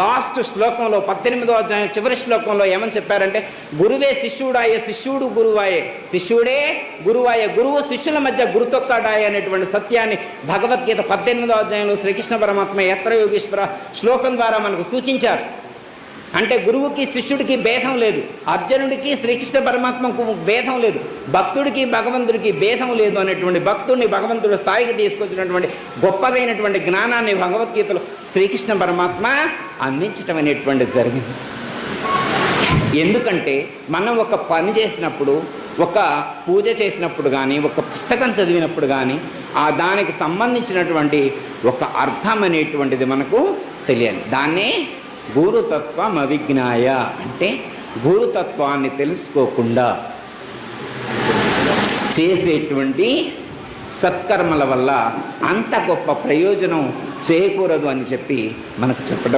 Last శ్లోకంలో 18వ అధ్యాయం చివరి శ్లోకంలో ఏమని చెప్పారంటే, గురువే శిష్యుడాయే, శిష్యుడు గురువాయే, శిష్యుడే గురువాయే, గురువు శిష్యుల మధ్య గురుతొక్కడాయే అనేటువంటి సత్యాన్ని భగవద్గీత 18వ అధ్యాయంలో శ్రీకృష్ణ పరమాత్మ యత్ర యోగీశ్వర శ్లోకం ద్వారా మనకు సూచించారు. అంటే గురువుకి శిష్యుడికి భేదం లేదు, అర్జునుడికి శ్రీకృష్ణ పరమాత్మకు భేదం లేదు, భక్తుడికి భగవంతుడికి భేదం లేదు అనేటువంటి భక్తుడిని భగవంతుడి స్థాయికి తీసుకొచ్చినటువంటి గొప్పదైనటువంటి జ్ఞానాన్ని భగవద్గీతలో శ్రీకృష్ణ పరమాత్మ అందించటం అనేటువంటిది జరిగింది. ఎందుకంటే మనం ఒక పని చేసినప్పుడు, ఒక పూజ చేసినప్పుడు కానీ, ఒక పుస్తకం చదివినప్పుడు కానీ దానికి సంబంధించినటువంటి ఒక అర్థం అనేటువంటిది మనకు తెలియాలి. దాన్నే గురుతత్వం అవిజ్ఞాయ అంటే గురుతత్వాన్ని తెలుసుకోకుండా చేసేటువంటి సత్కర్మల వల్ల అంత గొప్ప ప్రయోజనం చేకూరదు అని చెప్పి మనకు చెప్పడం